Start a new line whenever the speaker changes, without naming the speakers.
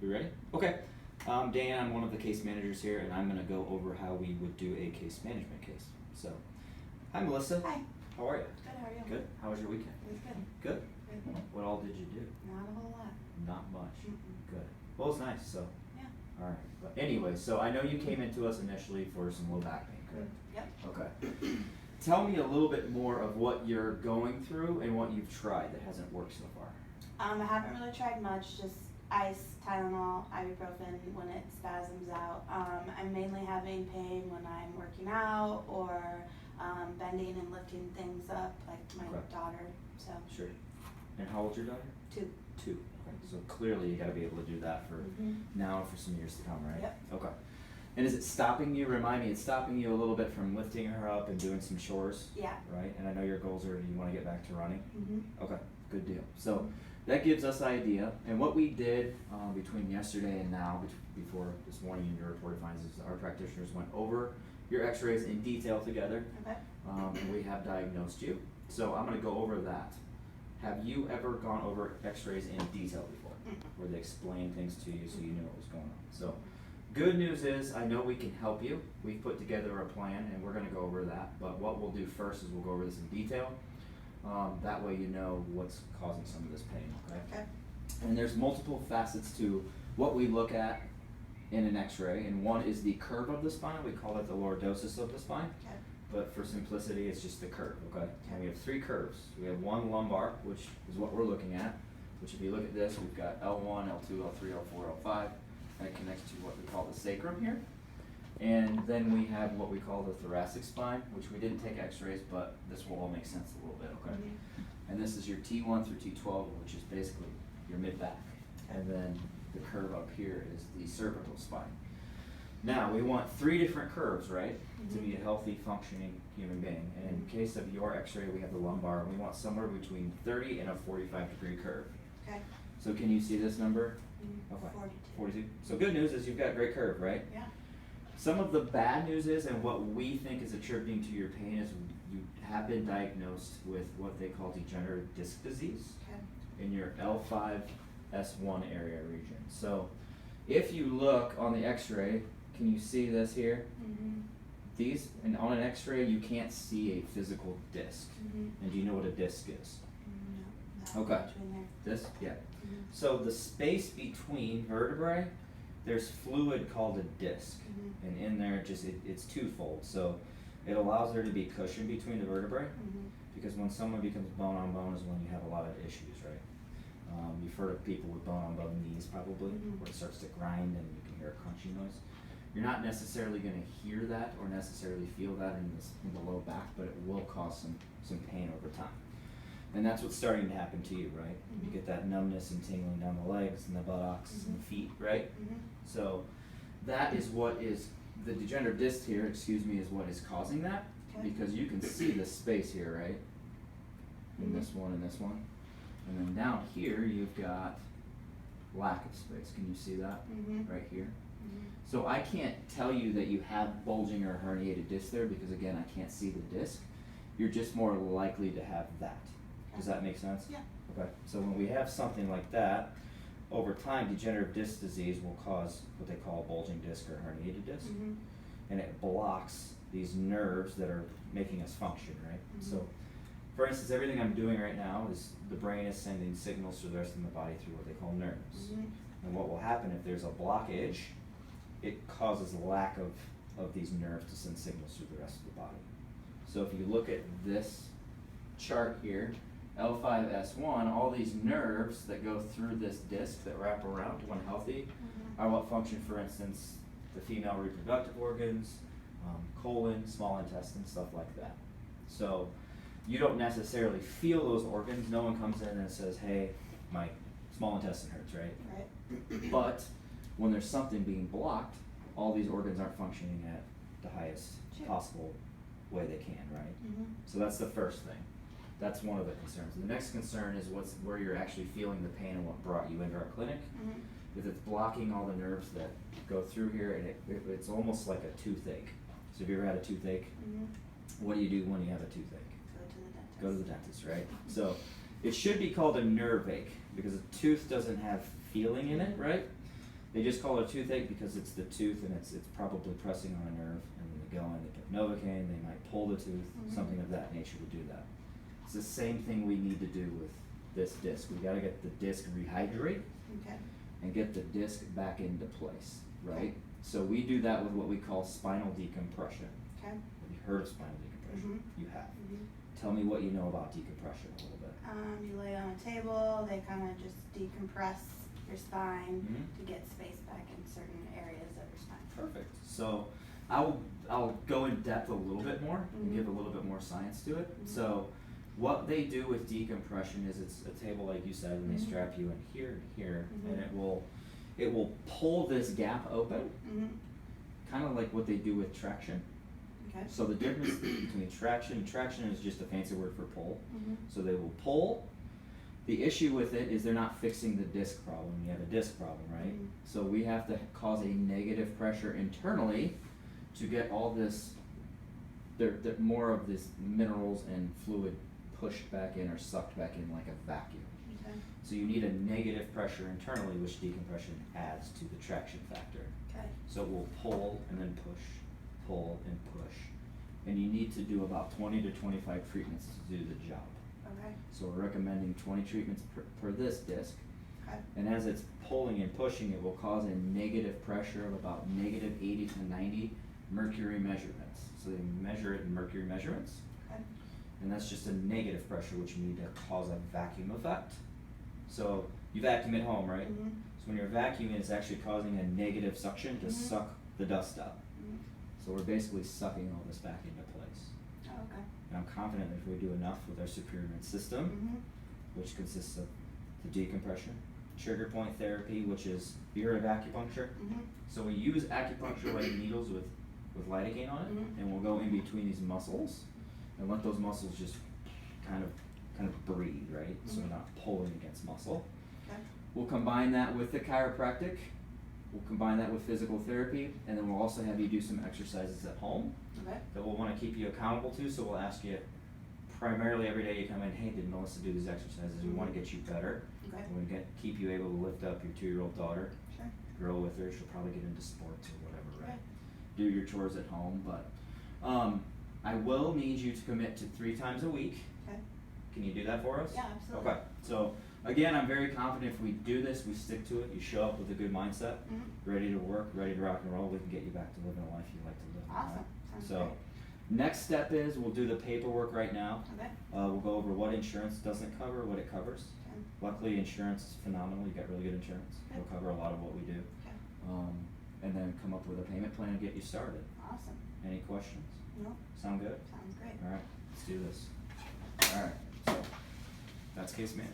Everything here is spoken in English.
We ready? Okay. Dan, I'm one of the case managers here, and I'm going to go over how we would do a case management case. So, hi Melissa.
Hi.
How are you?
Good, how are you?
Good. How was your weekend?
It was good.
Good?
Good.
What all did you do?
Not a whole lot.
Not much.
Mm-mm.
Good. Well, it's nice, so.
Yeah.
Alright. But anyway, so I know you came into us initially for some low back pain, correct?
Yep.
Okay. Tell me a little bit more of what you're going through and what you've tried that hasn't worked so far.
I haven't really tried much, just ice, Tylenol, ibuprofen when it spasms out. I'm mainly having pain when I'm working out or bending and lifting things up, like my
Okay.
daughter, so.
Sure. And how old's your daughter?
2.
2. Okay. So clearly you gotta be able to do that for now and for some years to come, right?
Yep.
Okay. And is it stopping you? Remind me, it's stopping you a little bit from lifting her up and doing some chores,
Yeah.
right? And I know your goals are you wanna get back to running.
Mm-hmm.
Okay, good deal. So that gives us idea. And what we did between yesterday and now, before this morning in your reported findings, is our practitioners went over your x-rays in detail together.
Okay.
And we have diagnosed you. So I'm gonna go over that. Have you ever gone over x-rays in detail before? Where they explain things to you so you knew what was going on? So good news is I know we can help you. We've put together a plan and we're gonna go over that. But what we'll do first is we'll go over this in detail. That way you know what's causing some of this pain, okay?
Okay.
And there's multiple facets to what we look at in an x-ray, and one is the curve of the spine. We call it the lordosis of the spine.
Okay.
But for simplicity, it's just the curve, okay? And we have 3 curves. We have one lumbar, which is what we're looking at, which if you look at this, we've got L1, L2, L3, L4, L5, and it connects to what we call the sacrum here. And then we have what we call the thoracic spine, which we didn't take x-rays, but this will all make sense a little bit, okay? And this is your T1 through T12, which is basically your mid-back. And then the curve up here is the cervical spine. Now, we want 3 different curves, right? To be a healthy, functioning human being. And in case of your x-ray, we have the lumbar. We want somewhere between 30 and a 45-degree curve.
Okay.
So can you see this number? Okay.
42.
42. So good news is you've got a great curve, right?
Yeah.
Some of the bad news is, and what we think is attributing to your pain, is you have been diagnosed with what they call degenerative disc disease
Okay.
in your L5-S1 area region. So if you look on the x-ray, can you see this here? These, and on an x-ray you can't see a physical disc. And do you know what a disc is?
No.
Okay.
Between there.
This? Yeah. So the space between vertebrae, there's fluid called a disc. And in there, it's twofold. So it allows there to be cushion between the vertebrae, because when someone becomes bone on bone is when you have a lot of issues, right? You've heard of people with bone on bone knees probably, where it starts to grind and you can hear a crunchy noise. You're not necessarily going to hear that or necessarily feel that in the low back, but it will cause some pain over time. And that's what's starting to happen to you, right? You get that numbness and tingling down the legs and the buttocks and the feet, right? So that is what is, the degenerative disc here, is what is causing that.
Okay.
Because you can see the space here, right? In this one and this one. And then down here, you've got lack of space. Can you see that? Right here. So I can't tell you that you have bulging or herniated disc there because, again, I can't see the disc. You're just more likely to have that. Does that make sense?
Yeah.
Okay. So when we have something like that, over time, degenerative disc disease will cause what they call a bulging disc or herniated disc. And it blocks these nerves that are making us function, right? So, for instance, everything I'm doing right now is the brain is sending signals to the rest of the body through what they call nerves. And what will happen if there's a blockage, it causes a lack of these nerves to send signals through the rest of the body. So if you look at this chart here, L5-S1, all these nerves that go through this disc that wrap around when healthy are what function, for instance, the female reproductive organs, colon, small intestine, stuff like that. So you don't necessarily feel those organs. No one comes in and says, hey, my small intestine hurts, right?
Right.
But when there's something being blocked, all these organs aren't functioning at the highest possible way they can, right? So that's the first thing. That's one of the concerns. The next concern is where you're actually feeling the pain and what brought you into our clinic. If it's blocking all the nerves that go through here, and it's almost like a toothache. So have you ever had a toothache? What do you do when you have a toothache? Go to the dentist, right? So it should be called a nerve ache because a tooth doesn't have feeling in it, right? They just call it a toothache because it's the tooth and it's probably pressing on a nerve, and then they go in, they put Novocaine, they might pull the tooth, something of that nature would do that. It's the same thing we need to do with this disc. We gotta get the disc rehydrate
Okay.
and get the disc back into place, right? So we do that with what we call spinal decompression.
Okay.
Have you heard of spinal decompression? You have. Tell me what you know about decompression a little bit.
You lay on a table, they kind of just decompress your spine to get space back in certain areas of your spine.
Perfect. So I'll go in depth a little bit more and give a little bit more science to it. So what they do with decompression is it's a table like you said, and they strap you in here and here, and it will pull this gap open, kind of like what they do with traction.
Okay.
So the difference between traction is just a fancy word for pull. So they will pull. The issue with it is they're not fixing the disc problem. You have a disc problem, right? So we have to cause a negative pressure internally to get all this, more of this minerals and fluid pushed back in or sucked back in like a vacuum.
Okay.
So you need a negative pressure internally, which decompression adds to the traction factor.
Okay.
So it will pull and then push, pull and push. And you need to do about 20 to 25 treatments to do the job.
Okay.
So we're recommending 20 treatments per this disc.
Okay.
And as it's pulling and pushing, it will cause a negative pressure of about negative 80 to 90 mercury measurements. So they measure it in mercury measurements.
Okay.
And that's just a negative pressure, which you need to cause a vacuum effect. So you vacuum at home, right? So when you're vacuuming, it's actually causing a negative suction to suck the dust up. So we're basically sucking all this back into place.
Oh, okay.
And I'm confident that if we do enough with our SuperiorMED system, which consists of the decompression, trigger point therapy, which is, you heard of acupuncture? So we use acupuncture like needles with lidocaine on it, and we'll go in between these muscles and let those muscles just kind of breathe, right? So we're not pulling against muscle.
Okay.
We'll combine that with the chiropractic. We'll combine that with physical therapy, and then we'll also have you do some exercises at home
Okay.
that we'll want to keep you accountable to. So we'll ask you primarily every day you come in, hey, did Melissa do these exercises? We want to get you better.
Okay.
We want to keep you able to lift up your 2-year-old daughter,
Sure.
grow with her. She'll probably get into sports or whatever, right?
Okay.
Do your chores at home, but I will need you to commit to 3 times a week.
Okay.
Can you do that for us?
Yeah, absolutely.
Okay. So again, I'm very confident if we do this, we stick to it, you show up with a good mindset, ready to work, ready to rock and roll, we can get you back to living a life you like to live.
Awesome. Sounds
So
great.
next step is we'll do the paperwork right now.
Okay.
We'll go over what insurance doesn't cover, what it covers.
Okay.
Luckily, insurance is phenomenal. You got really good insurance.
Okay.
It'll cover a lot of what we do.
Okay.
And then come up with a payment plan and get you started.
Awesome.
Any questions?
No,
Sound good?
sounds great.
All right, let's do this. All right, so that's case management.